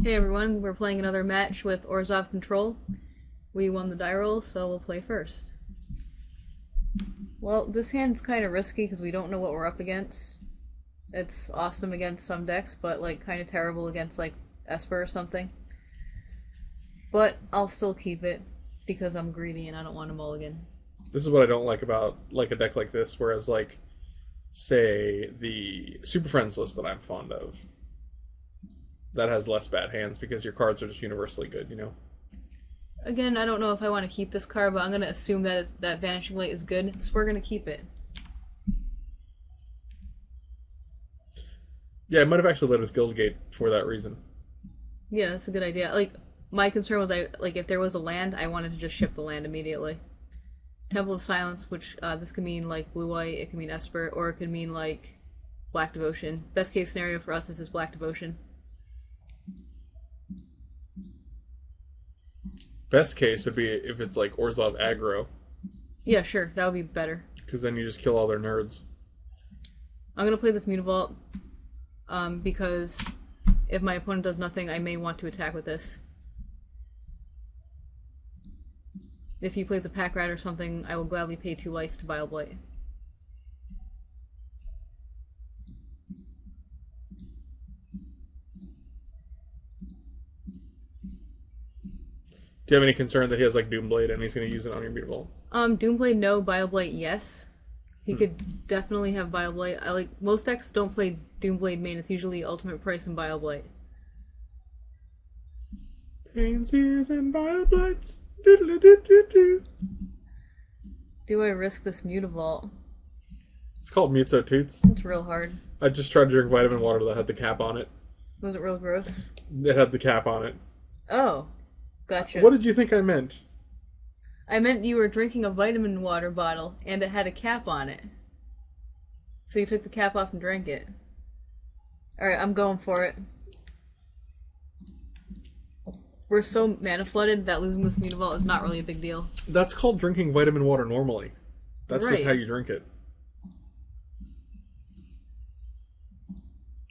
Hey everyone, we're playing another match with Orzhov Control. We won the die roll, so we'll play first. Well, this hand's kind of risky because we don't know what we're up against. It's awesome against some decks, but like kind of terrible against like Esper or something. But I'll still keep it because I'm greedy and I don't want a mulligan. This is what I don't like about like a deck like this, whereas like say the Super Friends list that I'm fond of, that has less bad hands because your cards are just universally good, you know? Again, I don't know if I want to keep this card, but I'm going to assume that Vanishing Light is good, so we're going to keep it. Yeah, I might have actually led with Guildgate for that reason. Yeah, that's a good idea. Like, my concern was if there was a land, I wanted to just ship the land immediately. Temple of Silence, which this could mean like blue white, it could mean Esper, or it could mean like Black Devotion. Best case scenario for us is Black Devotion. Best case would be if it's like Orzhov aggro, Yeah, sure, that would be better. because then you just kill all their nerds. I'm gonna play this Mutavault, because if my opponent does nothing, I may want to attack with this. If he plays a pack rat or something, I will gladly pay 2 life to Bile Blight. Do you have any concern that he has like Doomblade and he's going to use it on your Beatable? Doomblade no, Bile Blight yes. He could definitely have Bile Blight. I like most decks don't play Doomblade main. It's usually Ultimate Price and Bile Blight. Pains, ears, and Bioblights. Doodle-doo-doo-doo. Do I risk this Mutavault? It's called Mutso Toots. It's real hard. I just tried to drink vitamin water that had the cap on it. Was it real gross? It had the cap on it. Oh, gotcha. What did you think I meant? I meant you were drinking a vitamin water bottle and it had a cap on it. So you took the cap off and drank it. Alright, I'm going for it. We're so mana flooded that losing this Mutavault is not really a big deal. That's called drinking vitamin water normally. That's Right. just how you drink it.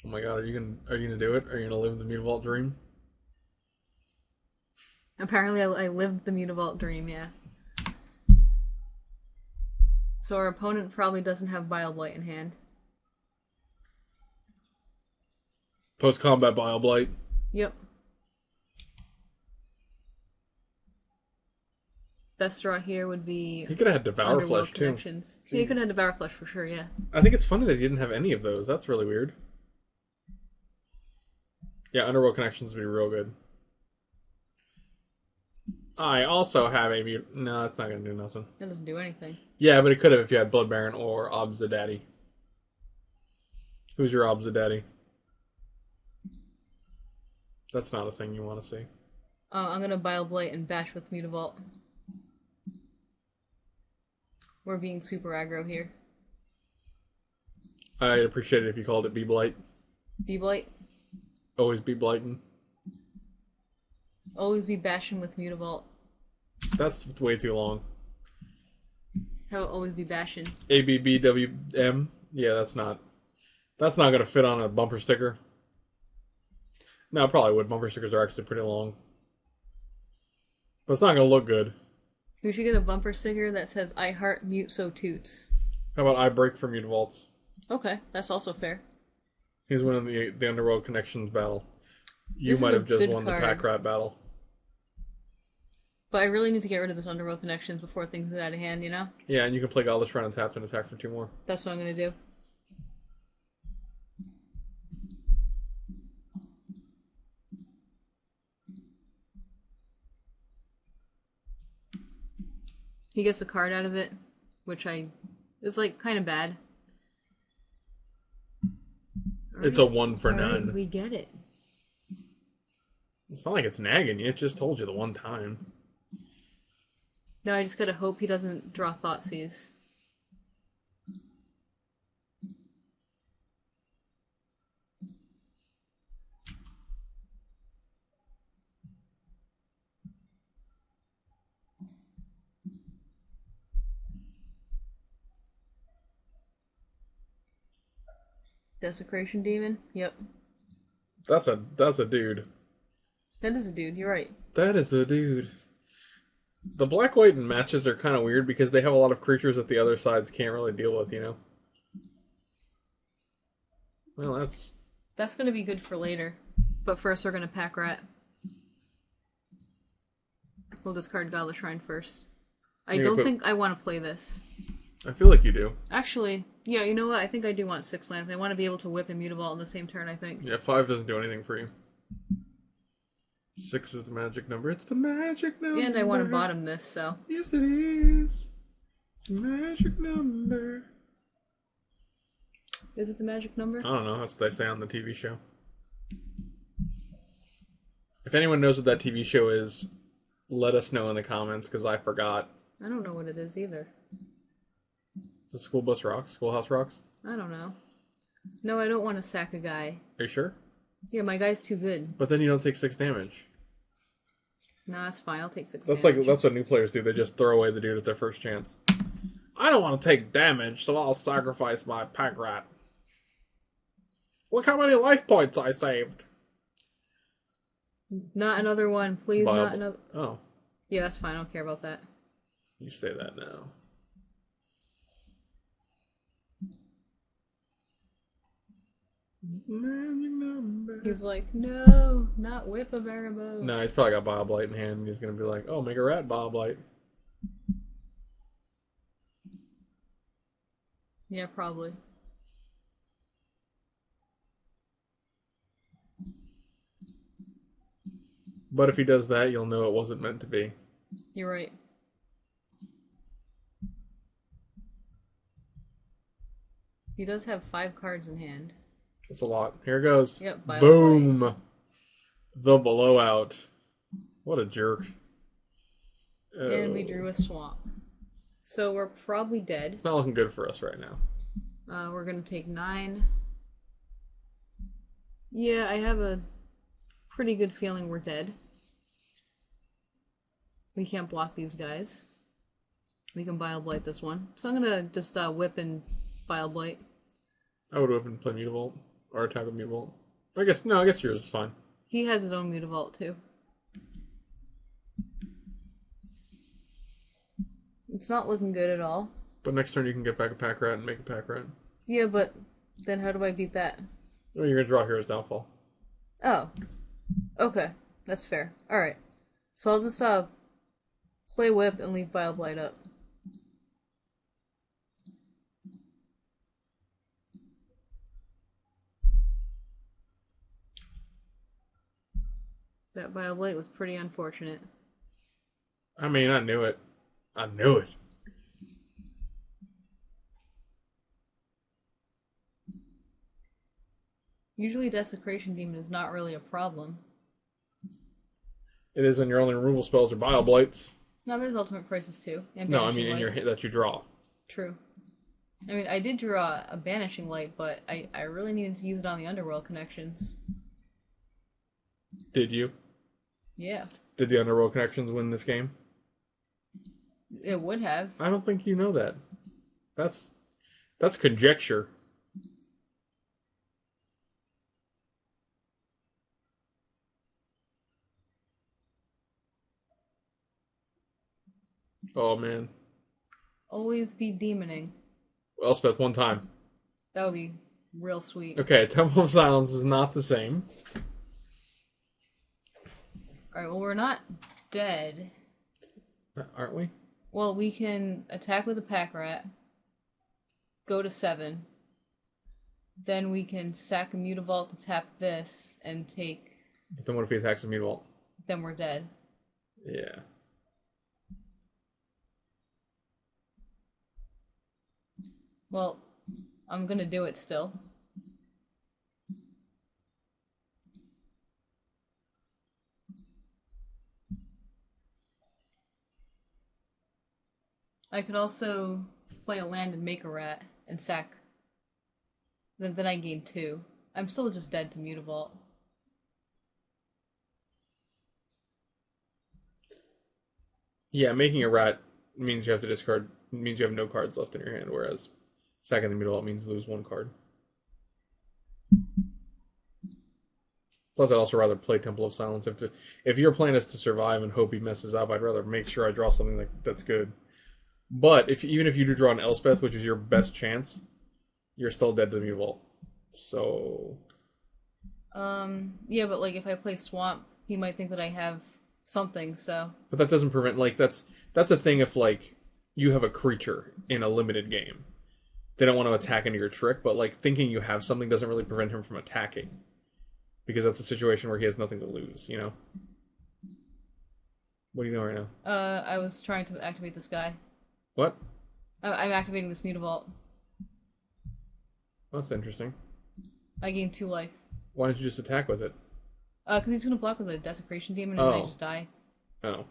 Oh my god, are you gonna do it? Are you gonna live the Mutavault dream? Apparently I lived the Mutavault dream, yeah. So our opponent probably doesn't have Bile Blight in hand. Post combat Bile Blight. Yep. Best draw here would be He could have had Devour Underworld Flesh too. Connections. Yeah, you could have Devour Flesh for sure, yeah. I think it's funny that he didn't have any of those. That's really weird. Yeah, Underworld Connections would be real good. I also have a mute. No, it's not gonna do nothing. That doesn't do anything. Yeah, but it could have if you had Blood Baron or Ob's the Daddy. Who's your Ob's the Daddy? That's not a thing you want to see. I'm gonna Bile Blight and bash with Mutavault. We're being super aggro here. I'd appreciate it if you called it Be Blight. Be Blight. Always be blighting. Always be bashing with Mutavault. That's way too long. How about always be bashing? ABBWM. Yeah, that's not gonna fit on a bumper sticker. No, it probably would. Bumper stickers are actually pretty long. But it's not gonna look good. We should get a bumper sticker that says I heart mute so toots. How about I break for Mutavaults? Okay, that's also fair. He's winning the Underworld Connections battle. You This is might a have just good won the card. Pack Rat battle. But I really need to get rid of this Underworld Connections before things get out of hand, you know? Yeah, and you can play Godless Shrine untapped and attack for 2 more. That's what I'm gonna do. He gets a card out of it, which it's like kind of bad. It's a 1 for Alright, none. we get it. It's not like it's nagging you. It just told you the one time. Now I just gotta hope he doesn't draw Thoughtseize. Desecration Demon? Yep. That's a dude. That is a dude. You're right. That is a dude. The black white matches are kind of weird because they have a lot of creatures that the other sides can't really deal with, you know? Well, That's gonna be good for later. But first, we're gonna pack rat. We'll discard Godless Shrine first. I don't think I want to play this. I feel like you do. Actually, yeah, you know what? I think I do want 6 lands. I want to be able to whip and Mutavault on the same turn, I think. Yeah, 5 doesn't do anything for you. 6 is the magic number. It's the magic number. And I want to bottom this, so. Yes, it is. It's the magic number. Is it the magic number? I don't know. That's what they say on the TV show. If anyone knows what that TV show is, let us know in the comments, because I forgot. I don't know what it is either. The School Bus Rocks? Schoolhouse Rocks? I don't know. No, I don't want to sack a guy. Are you sure? Yeah, my guy's too good. But then you don't take 6 damage. No, that's fine. I'll take 6 That's damage. that's what new players do. They just throw away the dude at their first chance. I don't want to take damage, so I'll sacrifice my pack rat. Look how many life points I saved. Not another one, please. Not another. Oh. Yeah, that's fine. I don't care about that. You say that now. Magic number. He's like, no, not whip a Barabos. No, he's probably got Bob Light in hand, and he's gonna be like, "Oh, make a rat, Bob Light." Yeah, probably. But if he does that, you'll know it wasn't meant to be. You're right. He does have 5 cards in hand. That's a lot. Here it goes. Yep. Boom. Light. The blowout. What a jerk. And we drew a swamp. So we're probably dead. It's not looking good for us right now. We're going to take 9. Yeah, I have a pretty good feeling we're dead. We can't block these guys. We can Bile Blight this one. So I'm going to just whip and Bile Blight. I would whip and play Mutavault. Or attack with Mutavault. I guess yours is fine. He has his own Mutavault too. It's not looking good at all. But next turn you can get back a pack rat and make a pack rat. Yeah, but then how do I beat that? Well, you're gonna draw Hero's Downfall. Oh. Okay. That's fair. Alright. So I'll just play whip and leave Bile Blight up. That Bile Blight was pretty unfortunate. I mean, I knew it. I knew it. Usually Desecration Demon is not really a problem. It is when your only removal spells are Bile Blights. No, there's Ultimate Crisis too. And No, I mean Banishing in your Light. hand that you draw. True. I mean, I did draw a Banishing Light, but I really needed to use it on the Underworld connections. Did you? Yeah. Did the Underworld Connections win this game? It would have. I don't think you know that. That's conjecture. Oh man. Always be demoning. Elspeth, one time. That would be real sweet. Okay, Temple of Silence is not the same. Alright, well, we're not dead. Aren't we? Well, we can attack with a pack rat, go to 7, then we can sack a Mutavault to tap this and take. But then what if he attacks a Mutavault? Then we're dead. Yeah. Well, I'm gonna do it still. I could also play a land and make a rat and sack. Then I gain 2. I'm still just dead to Mutavault. Yeah, making a rat means you have to discard. Means you have no cards left in your hand, whereas sacking the Mutavault means lose 1 card. Plus, I'd also rather play Temple of Silence. If your plan is to survive and hope he messes up, I'd rather make sure I draw something that's good. But even if you do draw an Elspeth, which is your best chance, you're still dead to the Mutavault. So... Yeah, but, like, if I play Swamp, he might think that I have something, so... But that doesn't prevent, like, that's a thing if, like, you have a creature in a limited game. They don't want to attack into your trick, but, like, thinking you have something doesn't really prevent him from attacking. Because that's a situation where he has nothing to lose, you know? What are you doing right now? I was trying to activate this guy. What? I'm activating this Mutavault. That's interesting. I gain 2 life. Why don't you just attack with it? Because he's going to block with a Desecration Demon and then I just die. Oh.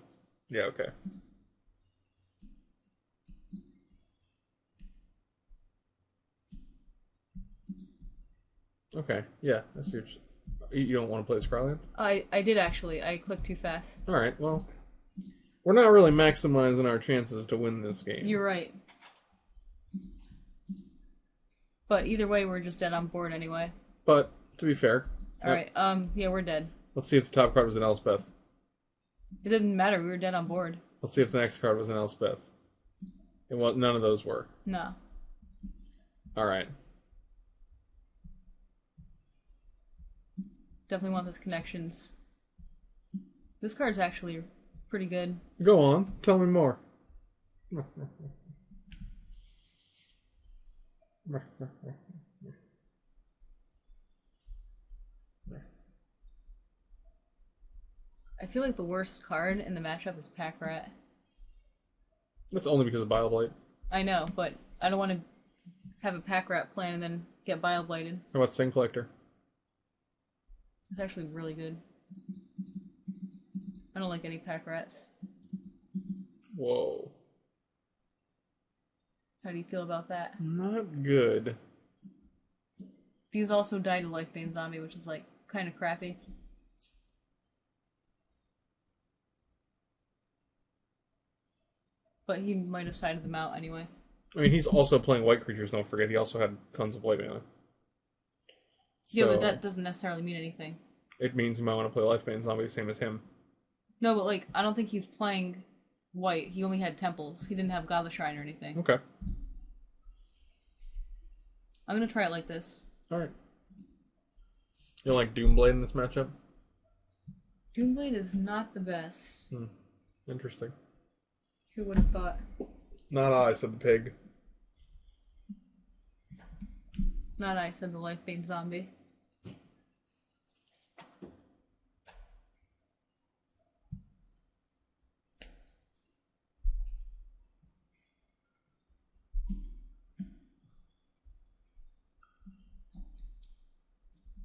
Yeah, okay. Okay, yeah, I see what you don't want to play Scryland? I did actually. I clicked too fast. Alright, well, we're not really maximizing our chances to win this game. You're right. But either way, we're just dead on board anyway. But, to be fair... Alright, yeah, we're dead. Let's see if the top card was an Elspeth. It didn't matter, we were dead on board. Let's see if the next card was an Elspeth. None of those were. No. Alright. Definitely want those connections. This card's actually pretty good. Go on, tell me more. I feel like the worst card in the matchup is Pack Rat. That's only because of Bile Blight. I know, but I don't want to have a Pack Rat plan and then get Bile Blighted. How about Sin Collector? It's actually really good. I don't like any Pack Rats. Whoa. How do you feel about that? Not good. These also die to Lifebane Zombie, which is, like, kind of crappy. But he might have sided them out anyway. I mean, he's also playing white creatures, don't forget. He also had tons of white mana. Yeah, but that doesn't necessarily mean anything. It means you might want to play Lifebane Zombie the same as him. No, but, like, I don't think he's playing white. He only had temples. He didn't have Godless Shrine or anything. Okay. I'm gonna try it like this. Alright. You like Doomblade in this matchup? Doomblade is not the best. Interesting. Who would have thought? Not I, said the pig. Not I, said the Lifebane Zombie.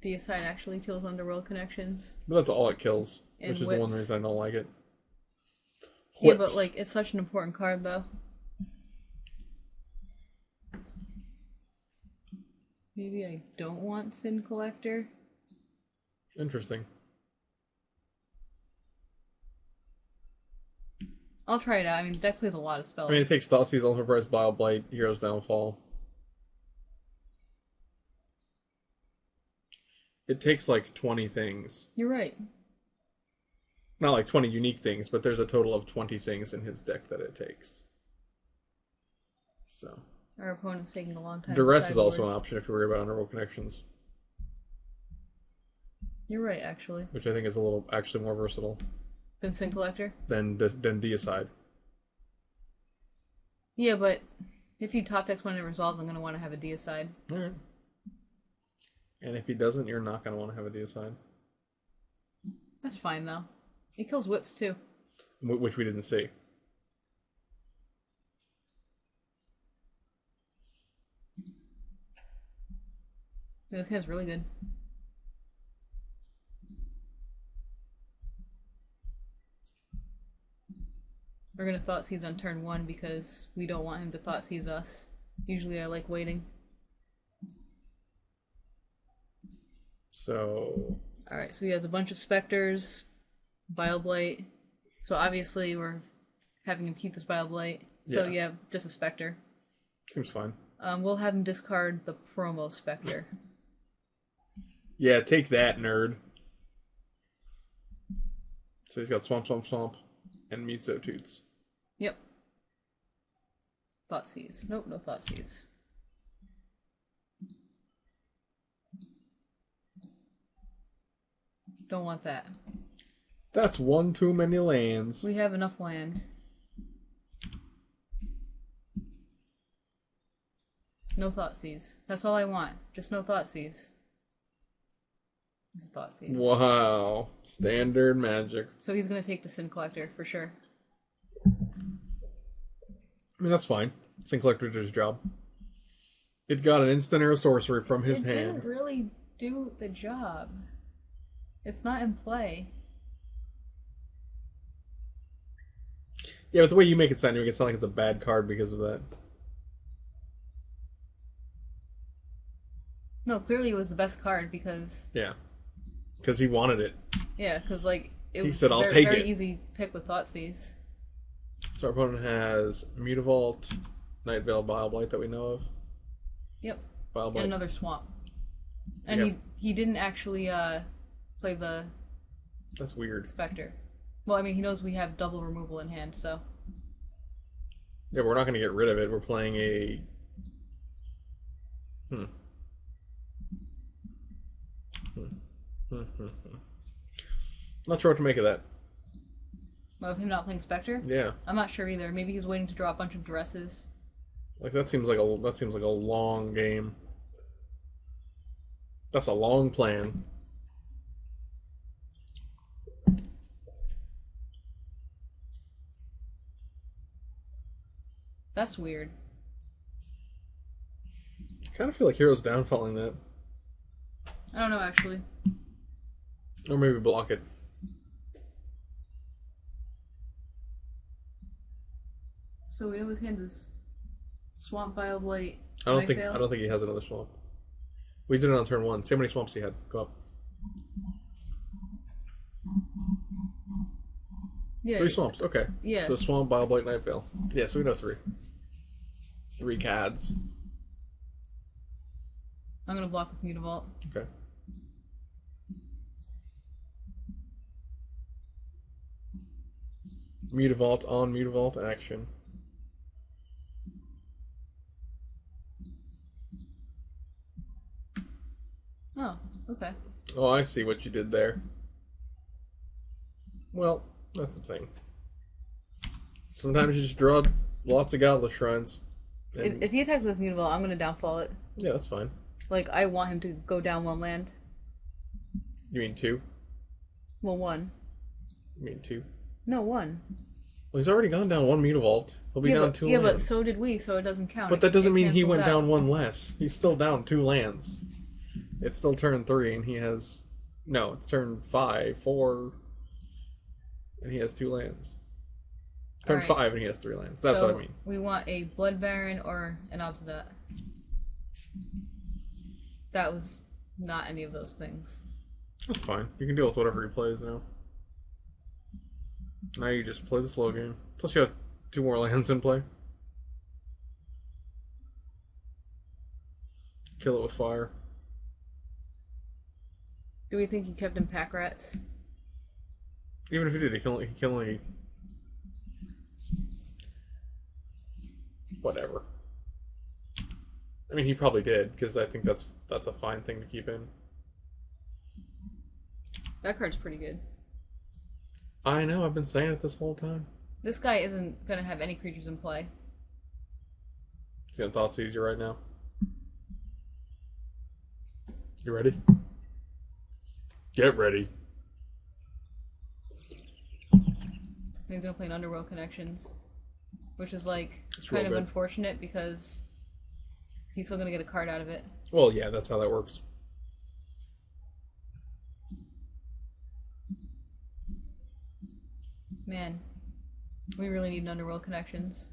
Deicide actually kills Underworld Connections. But that's all it kills, And which is the one whips. reason I don't like it. Yeah, but, like, it's such an important card, though. Maybe I don't want Sin Collector. Interesting. I'll try it out. I mean, the deck plays a lot of spells. I mean, it takes Thoughtseize, Ultimate Price, Bile Blight, Hero's Downfall. It takes like 20 things. You're right. Not like 20 unique things, but there's a total of 20 things in his deck that it takes. So. Our opponent's taking a long time. Duress is also an option if you worry about Underworld Connections. You're right, actually. Which I think is a little, actually more versatile. Than Sin Collector? Than Deicide. Yeah, but if he top decks when it resolves, I'm going to want to have a Deicide. Alright. And if he doesn't, you're not going to want to have a Deicide. That's fine, though. It kills whips, too. Which we didn't see. Yeah, this guy's really good. We're going to Thoughtseize on turn 1 because we don't want him to Thoughtseize us. Usually I like waiting. So... Alright, so he has a bunch of Specters, Bile Blight. So obviously we're having him keep this Bile Blight. So yeah, just a Spectre. Seems fine. We'll have him discard the promo Spectre. Yeah, take that, nerd. So he's got Swamp, Swamp, Swamp, and Mewtwo. Yep. Thoughtseize. Nope, no Thoughtseize. Don't want that. That's one too many lands. We have enough land. No Thoughtseize. That's all I want. Just no Thoughtseize. It's a Thoughtseize. Wow. Standard Magic. So he's gonna take the Sin Collector for sure. I mean, that's fine. Sin Collector did his job. It got an instant or a sorcery from his hand. It didn't really do the job. It's not in play. Yeah, but the way you make it sound like it's a bad card because of that. No, clearly it was the best card because... Yeah. Because he wanted it. Yeah, because, like, it was said, "I'll very, take very it." easy pick with Thoughtseize. So our opponent has Mutavault, Night Veil, Bile that we know of. Yep. Bile And another Swamp. And Yeah. he didn't actually play the That's weird. Spectre. Well, I mean, he knows we have double removal in hand, so... Yeah, but we're not going to get rid of it. We're playing a... Not sure what to make of that. Well, with him not playing Spectre? Yeah. I'm not sure either. Maybe he's waiting to draw a bunch of Duresses. Like, that seems like a long game. That's a long plan. That's weird. I kind of feel like Hero's downfalling that. I don't know, actually. Or maybe block it. So we know his hand is Swamp, Bile Blight, I don't Night think Veil. he has another swamp. We did it on turn 1. See how many swamps he had. Go up. Yeah, 3 swamps. Okay. Yeah. So Swamp, Bile Blight, Night Veil. Yeah, so we know 3. 3 cads. I'm gonna block with Mutavault. Okay. Mutavault on Mutavault action. Oh, okay. Oh, I see what you did there. Well, that's the thing. Sometimes you just draw lots of Godless Shrines. If he attacks with Mutavault, I'm gonna downfall it. Yeah, that's fine. Like, I want him to go down 1 land. You mean 2? Well, 1. You mean 2? No, 1. Well, he's already gone down 1 Mutavault. He'll be down 2 yeah, lands. but so did we, so it doesn't count. But that doesn't mean he cancels went out. down 1 less. He's still down 2 lands. It's still turn 3, and he has... No, it's turn 5, 4... And he has 2 lands. Turn Alright. 5, and he has 3 lands. That's So what I mean. we want a Blood Baron or an Obsidat. That was not any of those things. That's fine. You can deal with whatever he plays now. Now you just play the slow game. Plus you have 2 more lands in play. Kill it with fire. Do we think he kept in pack rats? Even if he did, he can only... Whatever. I mean, he probably did, because I think that's a fine thing to keep in. That card's pretty good. I know, I've been saying it this whole time. This guy isn't gonna have any creatures in play. He's gonna Thoughtseize you right now. You ready? Get ready. He's gonna play an Underworld Connections, which is like It's kind real of good. unfortunate because he's still gonna get a card out of it. Well, yeah, that's how that works. Man, we really need an Underworld Connections.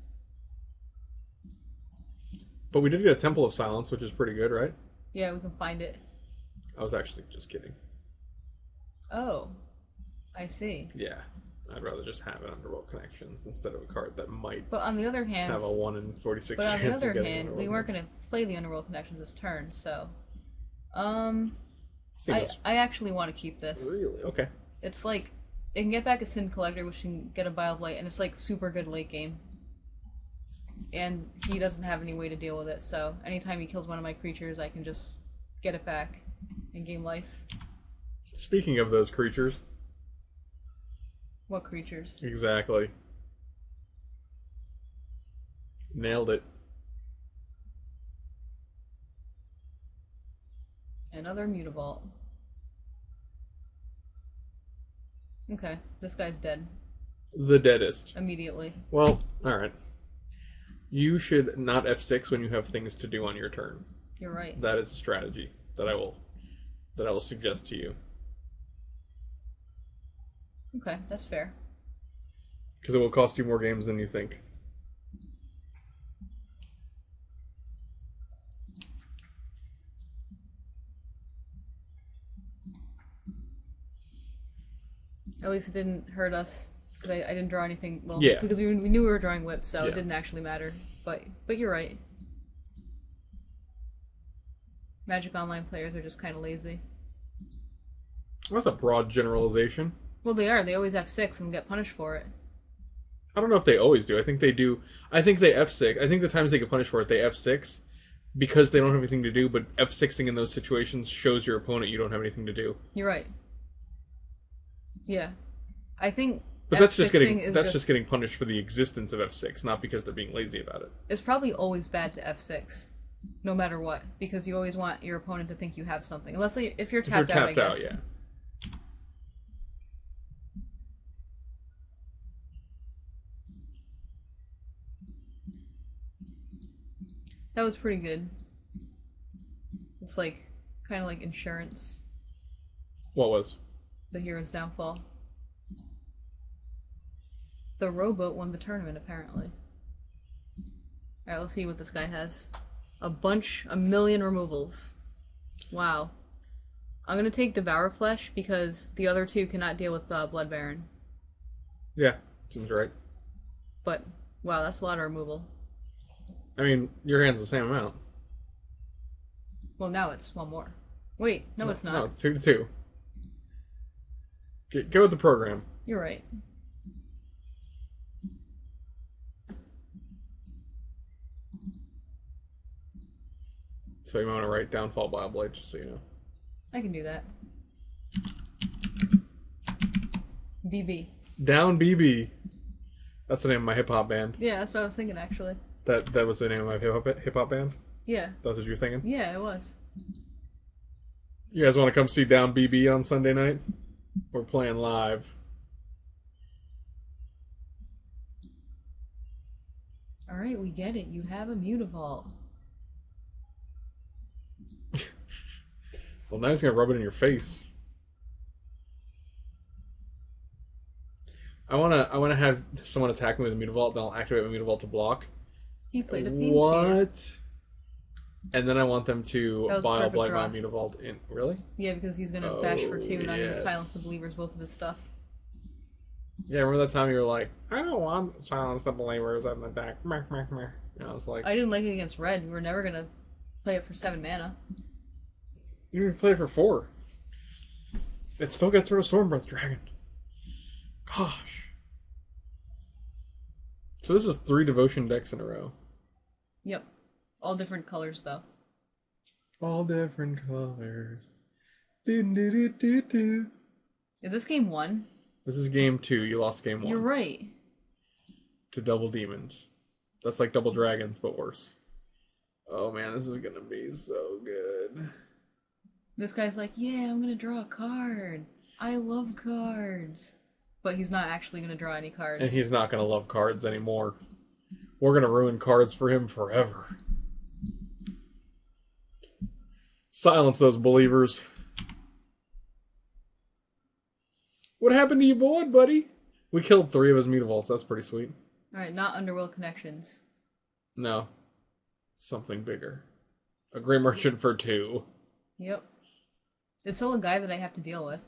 But we did get a Temple of Silence, which is pretty good, right? Yeah, we can find it. I was actually just kidding. Oh, I see. Yeah, I'd rather just have an Underworld Connections instead of a card that might But on the other hand, have a 1 in 46 but on the chance other of getting hand, we Underworld weren't gonna play the Underworld Connections this turn, so I Seems actually want to keep this. really okay. It's like It can get back a Sin Collector, which can get a Bile of Light, and it's like super good late game. And he doesn't have any way to deal with it, so anytime he kills one of my creatures, I can just get it back and gain life. Speaking of those creatures. What creatures? Exactly. Nailed it. Another Mutavault. Okay, this guy's dead. The deadest. Immediately. Well, alright. You should not F6 when you have things to do on your turn. You're right. That is a strategy that I will suggest to you. Okay, that's fair. Because it will cost you more games than you think. At least it didn't hurt us. Because I didn't draw anything. Well, Yeah. because we knew we were drawing whips, so Yeah. it didn't actually matter. But you're right. Magic Online players are just kind of lazy. That's a broad generalization. Well, they are. They always have 6 and get punished for it. I don't know if they always do. I think they do. I think they F6. I think the times they get punished for it, they F6 because they don't have anything to do, but F6ing in those situations shows your opponent you don't have anything to do. You're right. Yeah. I think But that's just F6ing getting punished for the existence of F6, not because they're being lazy about it. It's probably always bad to F6. No matter what. Because you always want your opponent to think you have something. Unless if you're tapped out, I guess. Yeah. That was pretty good. It's like, kind of like insurance. What was? The hero's downfall. The rowboat won the tournament, apparently. Alright, let's see what this guy has. A million removals. Wow. I'm gonna take Devour Flesh because the other two cannot deal with Blood Baron. Yeah, seems right. But, wow, that's a lot of removal. I mean, your hand's the same amount. Well, now it's one more. Wait, no, it's not. No, it's 2-2. Go with the program. You're right. So you want to write Downfall Bioblade, just so you know. I can do that. BB. Down BB. That's the name of my hip hop band. Yeah, that's what I was thinking, actually. That was the name of my hip hop band? Yeah. That's what you were thinking? Yeah, it was. You guys want to come see Down BB on Sunday night? We're playing live. Alright, we get it. You have a Mutavault. Well, now he's going to rub it in your face. I wanna have someone attack me with a Mutavault, then I'll activate my Mutavault to block. He played a Pain What? And then I want them to Bile Blight my draw. Mutavault in. Really? Yeah, because he's gonna bash for 2 and I'm gonna yes. silence the Believers, both of his stuff. Yeah, remember that time you were like, I don't want Silence the Believers at the deck. And I was like, I didn't like it against red. We were never gonna play it for 7 mana. you didn't even play it for 4. It still gets rid of Stormbreath Dragon. Gosh. So this is 3 Devotion decks in a row. Yep. All different colors, though. All different colors. Do. Is this game 1? This is game 2. You lost game 1. You're right. To Double Demons. That's like Double Dragons, but worse. Oh man, this is gonna be so good. This guy's like, yeah, I'm gonna draw a card. I love cards. But he's not actually gonna draw any cards. And he's not gonna love cards anymore. We're gonna ruin cards for him forever. Silence those believers. What happened to your board, buddy? We killed 3 of his Mutavaults. That's pretty sweet. Alright, not Underworld Connections. No. Something bigger. A Grey Merchant for 2. Yep. It's still a guy that I have to deal with.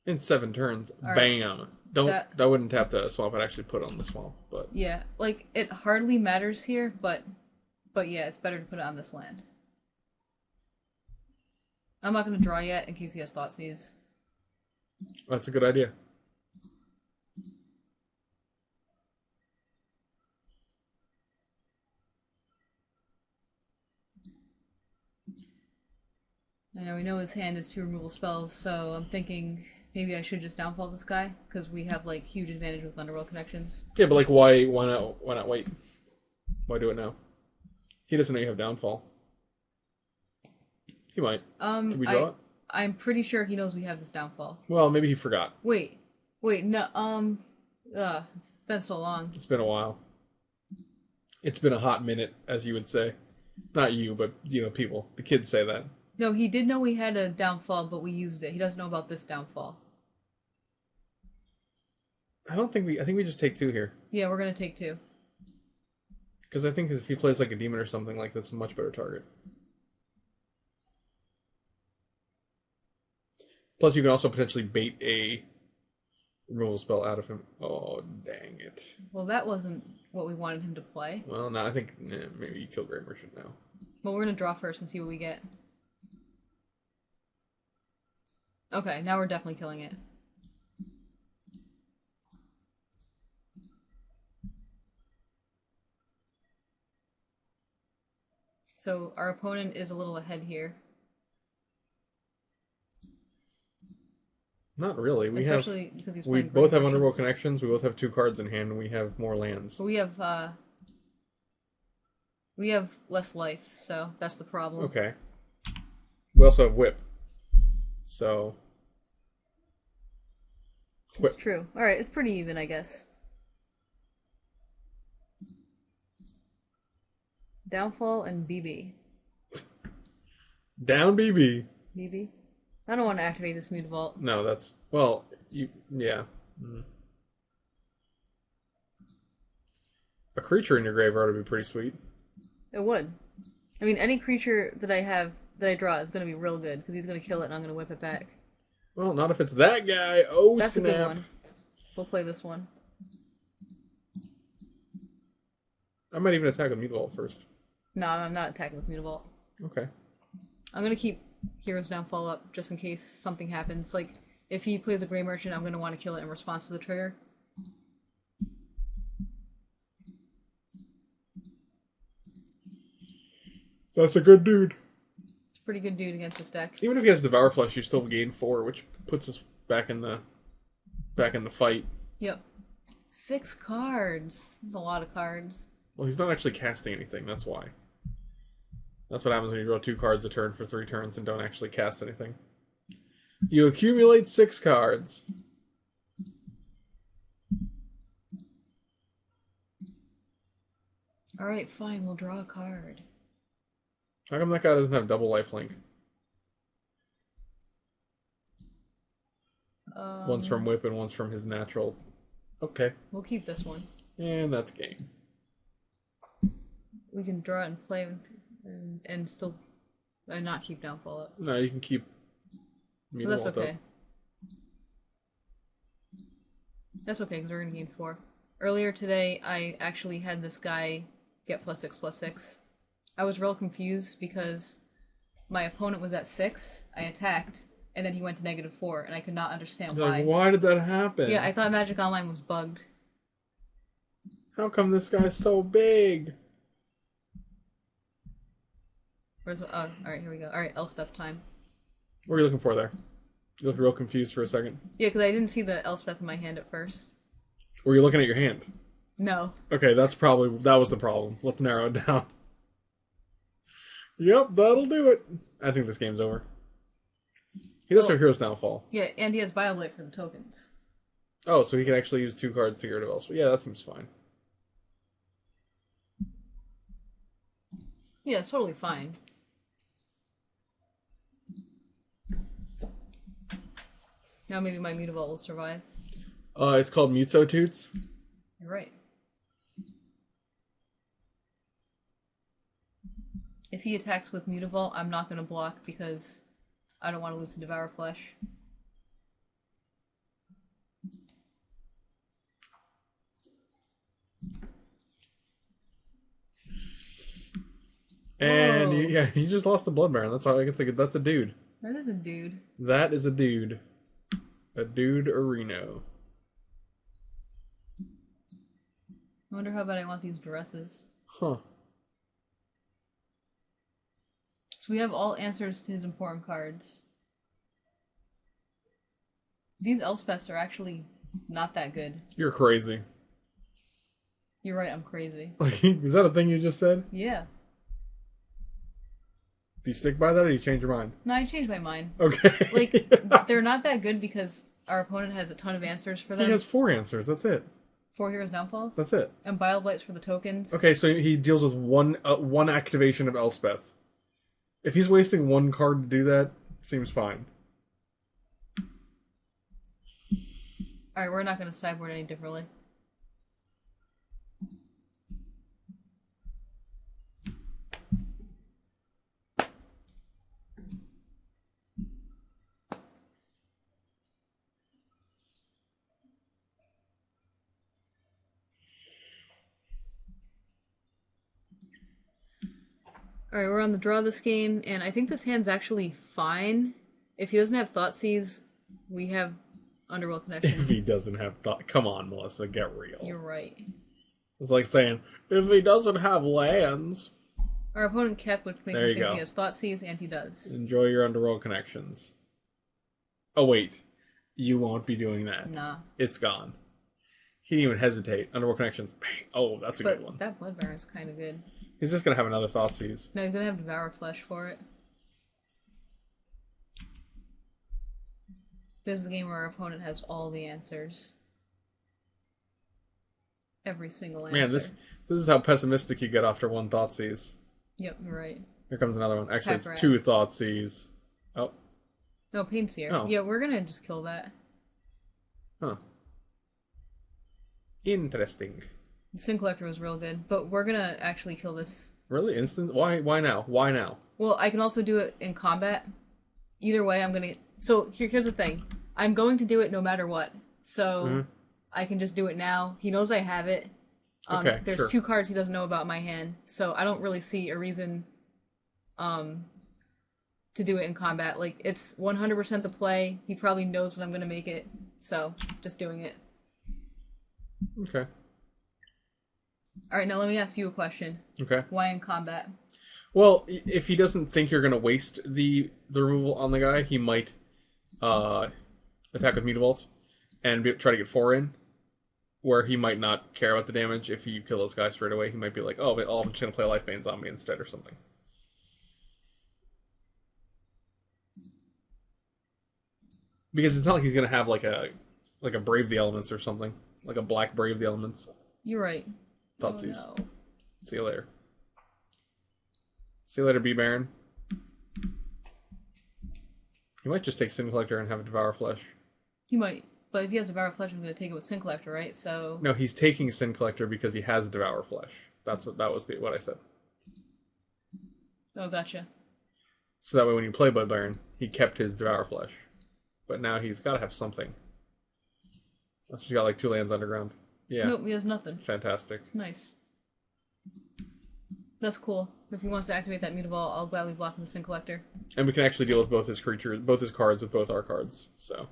In 7 turns. Right. Bam. That wouldn't tap the swamp. I'd actually put on the swamp. But Yeah, like, it hardly matters here, but yeah, it's better to put it on this land. I'm not going to draw yet in case he has Thoughtseize. that's a good idea. I know his hand is 2 removal spells, so I'm thinking maybe I should just downfall this guy because we have like huge advantage with Underworld connections. Yeah, but like, why not wait? Why do it now? He doesn't know you have downfall. He might. Can we draw it? I'm pretty sure he knows we have this downfall. Well, maybe he forgot. Wait, no, it's been so long. It's been a while. It's been a hot minute, as you would say. Not you, but, people. The kids say that. No, he did know we had a downfall, but we used it. He doesn't know about this downfall. I think we just take 2 here. Yeah, we're gonna take 2. Because I think if he plays like a demon or something, like, that's a much better target. Plus, you can also potentially bait a removal spell out of him. Oh, dang it. Well, that wasn't what we wanted him to play. Well, no, I think maybe you kill Grey Merchant now. Well, we're gonna draw first and see what we get. Okay, now we're definitely killing it. So our opponent is a little ahead here. Not really. Especially because he's we playing both Great have Underworld Merchants. connections. We both have 2 cards in hand, and we have more lands. But we have less life, so that's the problem. Okay. We also have Whip. So. Whip. It's true. All right, it's pretty even, I guess. Downfall and BB. Down BB. BB. I don't want to activate this Mute Vault. No, yeah. A creature in your graveyard would be pretty sweet. It would. I mean, any creature that I draw is going to be real good because he's going to kill it and I'm going to whip it back. Well, not if it's that guy. Oh, That's snap. a good one. We'll play this one. I might even attack a Mute Vault first. No, I'm not attacking with Mute Vault. Okay. I'm going to keep Hero's Downfall up just in case something happens. Like, if he plays a Grey Merchant, I'm going to want to kill it in response to the trigger. That's a good dude. It's a pretty good dude against this deck. Even if he has Devour Flesh, you still gain 4, which puts us back in the fight. Yep. 6 cards. That's a lot of cards. Well, he's not actually casting anything, that's why. That's what happens when you draw 2 cards a turn for 3 turns and don't actually cast anything. You accumulate 6 cards. Alright, fine, we'll draw a card. How come that guy doesn't have double lifelink? One's from Whip and one's from his natural. Okay. We'll keep this one. And that's game. We can draw it and play and still not keep Downfall up. No, you can keep But that's Mutavault okay. up. That's okay, because we're going to gain 4. Earlier today, I actually had this guy get +6/+6. I was real confused because my opponent was at 6, I attacked, and then he went to -4, and I could not understand why. Like, why did that happen? Yeah, I thought Magic Online was bugged. How come this guy's so big? Where's alright, here we go. Alright, Elspeth time. What are you looking for there? You look real confused for a second. Yeah, because I didn't see the Elspeth in my hand at first. Were you looking at your hand? No. Okay, that was the problem. Let's narrow it down. Yep, that'll do it. I think this game's over. He does have Hero's Downfall. Yeah, and he has BioBlade for the tokens. Oh, so he can actually use 2 cards to get rid of Elspeth. Yeah, that seems fine. Yeah, it's totally fine. Now maybe my Mutavault will survive. It's called Mutso Toots. You're right. If he attacks with Mutavault, I'm not going to block because I don't want to lose to Devour Flesh. And Whoa. he just lost the Blood Baron. That's all I can say. That's a dude. That is a dude. That is a dude. A dude Areno. I wonder how bad I want these dresses. Huh. So we have all answers to his important cards. These Elspeths are actually not that good. You're crazy. You're right, I'm crazy. Like, is that a thing you just said? Yeah. Do you stick by that or do you change your mind? No, I changed my mind. Okay. Like, they're not that good because our opponent has a ton of answers for them. He has 4 answers, that's it. 4 Heroes Downfalls? That's it. And Bile-Blights for the tokens. Okay, so he deals with one activation of Elspeth. If he's wasting 1 card to do that, seems fine. Alright, we're not going to sideboard any differently. Alright, we're on the draw this game, and I think this hand's actually fine. If he doesn't have Thoughtseize, we have Underworld Connections. If he doesn't have thought... Come on, Melissa, get real. You're right. It's like saying, if he doesn't have lands... Our opponent kept, which makes me think he has Thoughtseize, and he does. Enjoy your Underworld Connections. Oh, wait. You won't be doing that. Nah. It's gone. He didn't even hesitate. Underworld Connections. Bang. Oh, that's a good one. That Blood Baron's kind of good. He's just going to have another Thoughtseize. No, he's going to have Devour Flesh for it. This is the game where our opponent has all the answers. Every single answer. Man, this is how pessimistic you get after 1 Thoughtseize. Yep, you're right. Here comes another one. Actually, Pack it's 2 Thoughtseize. Oh. No, Painseer. Oh. Yeah, we're going to just kill that. Huh. Interesting. The Sin Collector was real good, but we're going to actually kill this. Really? Instant? Why now? Why now? Well, I can also do it in combat. Either way, I'm going to... So, here's the thing. I'm going to do it no matter what. So, I can just do it now. He knows I have it. Okay, there's sure. 2 cards he doesn't know about my hand, so I don't really see a reason to do it in combat. Like, it's 100% the play. He probably knows that I'm going to make it, so just doing it. Okay. Alright, now let me ask you a question. Okay. Why in combat? Well, if he doesn't think you're going to waste the removal on the guy, he might attack with Mutavault and try to get 4 in, where he might not care about the damage. If you kill this guy straight away, he might be like, oh, I'm just going to play Life Banes on me instead or something. Because it's not like he's going to have like a Brave the Elements or something. Like a black Brave the Elements. You're right. Thoughtseize. Oh, no. See you later. See you later, B Baron. He might just take Sin Collector and have a Devour Flesh. He might. But if he has Devour Flesh, I'm going to take it with Sin Collector, right? So... No, he's taking Sin Collector because he has Devour Flesh. That was what I said. Oh, gotcha. So that way when you play Blood Baron, he kept his Devour Flesh. But now he's got to have something. He's got like 2 lands underground. Yeah. Nope, he has nothing. Fantastic. Nice. That's cool. If he wants to activate that Mutavault, I'll gladly block the Sin Collector. And we can actually deal with both his creatures, both his cards with both our cards. So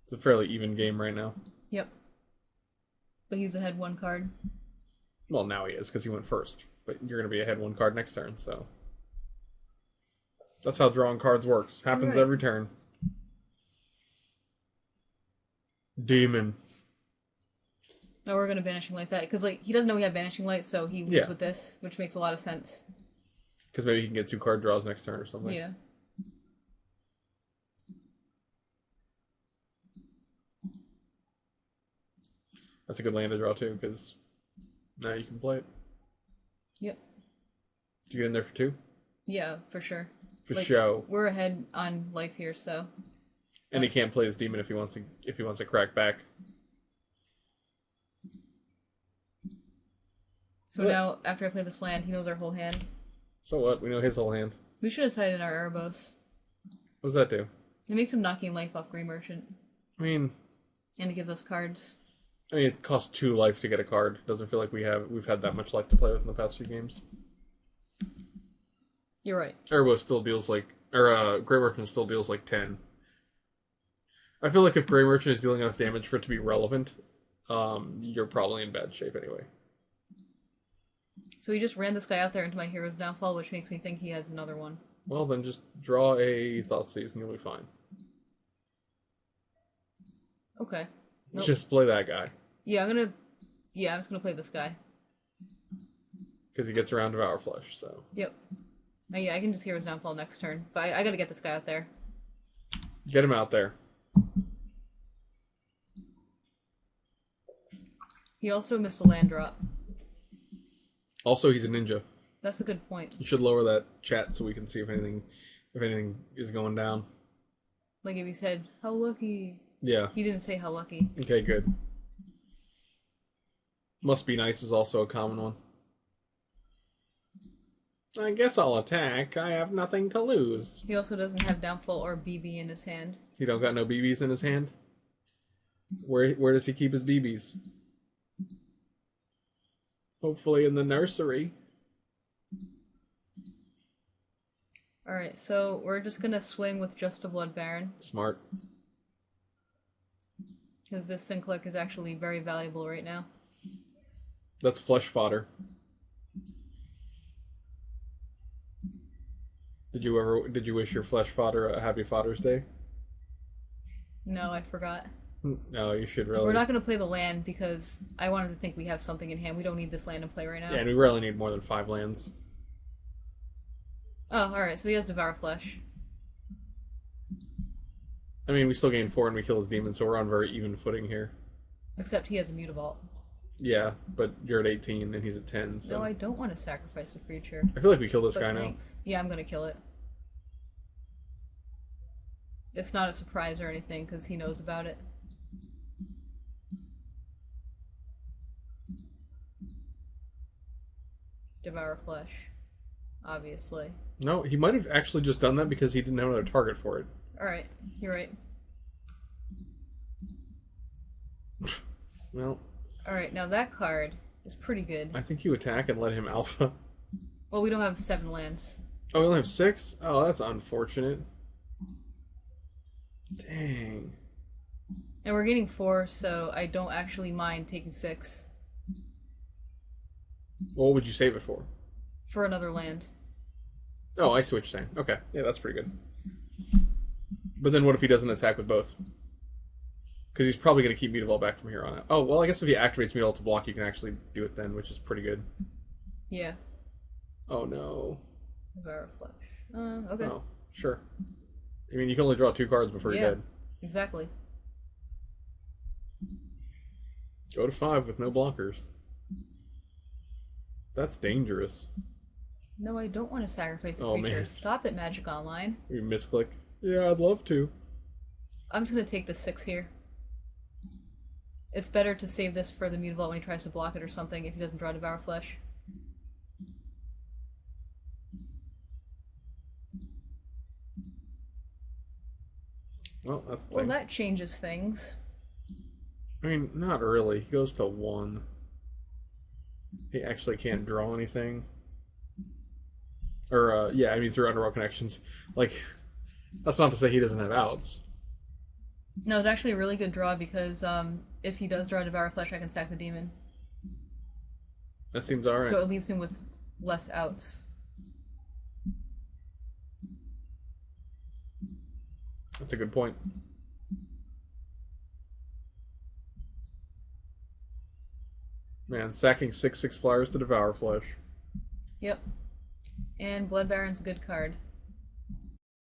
it's a fairly even game right now. Yep. But he's ahead 1 card. Well, now he is because he went first. But you're going to be ahead 1 card next turn, so that's how drawing cards works. Happens Right. every turn. Demon. No, we're gonna Banishing Light that because like he doesn't know we have Banishing Light, so he leads with this, which makes a lot of sense. Because maybe he can get 2 card draws next turn or something. Yeah. That's a good land to draw too, because now you can play it. Yep. Did you get in there for 2? Yeah, for sure. For show. We're ahead on life here, so. And he can't play his demon if he wants to crack back. So now, after I play this land, he knows our whole hand. So what? We know his whole hand. We should have sided in our Erebos. What does that do? It makes him knocking life off Grey Merchant. I mean, And it gives us cards. it costs 2 life to get a card. Doesn't feel like we've had that much life to play with in the past few games. You're right. Erebos still deals like, or Grey Merchant still deals like 10. I feel like if Grey Merchant is dealing enough damage for it to be relevant, you're probably in bad shape anyway. So So he just ran this guy out there into my hero's downfall, which makes me think he has another one. Well, then just draw a Thoughtseize and you'll be fine. Okay. Nope. Just play that guy. Yeah, I'm just gonna play this guy. Because he gets around Devour Flesh, so. Yep. Yeah, I can just hero's downfall next turn. But I gotta get this guy out there. Get him out there. He also missed a land drop. Also, he's a ninja. That's a good point. You should lower that chat so we can see if anything is going down. Like if he said, how lucky. Yeah. He didn't say how lucky. Okay, good. Must be nice is also a common one. I guess I'll attack. I have nothing to lose. He also doesn't have downfall or BB in his hand. He don't got no BBs in his hand? Where does he keep his BBs? Hopefully in the nursery. Alright, so we're just gonna swing with just a Blood Baron. Smart. Because this Synclick is actually very valuable right now. That's flesh fodder. Did you wish your flesh fodder a happy Father's Day? No, I forgot. No, you should really. We're not going to play the land because I wanted to think we have something in hand. We don't need this land to play right now. Yeah, and we really need more than 5 lands. Oh, alright, so he has Devour Flesh. I mean, we still gain 4 and we kill his demon, so we're on very even footing here. Except he has a Mutavault. Yeah, but you're at 18 and he's at 10, so... No, I don't want to sacrifice a creature. I feel like we kill this But guy thanks. Yeah, I'm going to kill it. It's not a surprise or anything, because he knows about it. Devour Flesh. Obviously. now. No, he might have actually just done that because he didn't have another target for it. Alright, you're right. Well... Alright, now that card is pretty good. I think you attack and let him alpha. Well, we don't have 7 lands. Oh, we only have 6? Oh, that's unfortunate. Dang. And we're getting 4, so I don't actually mind taking 6. What would you save it for? For another land. Oh, I see what you're saying. Okay, yeah, that's pretty good. But then what if he doesn't attack with both? Because he's probably going to keep Mutavault back from here on out. Oh, well, I guess if he activates Mutavault to block, you can actually do it then, which is pretty good. Yeah. Oh, no. Devour Flesh. Okay. Oh, sure. I mean, you can only draw 2 cards before you're dead. Exactly. Go to 5 with no blockers. That's dangerous. No, I don't want to sacrifice a Oh, creature. man. Stop it, Magic Online. You misclick. Yeah, I'd love to. I'm just going to take the 6 here. It's better to save this for the Mutavault when he tries to block it or something if he doesn't draw Devour Flesh. Well, that's the Well, thing. that changes things. I mean, not really. He goes to 1. He actually can't draw anything. Or, yeah, I mean, through Underworld Connections. Like, that's not to say he doesn't have outs. No, it's actually a really good draw because if he does draw Devour Flesh, I can sack the demon. That seems alright. So it leaves him with less outs. That's a good point. Man, sacking 6/6 flyers to Devour Flesh. Yep. And Blood Baron's a good card.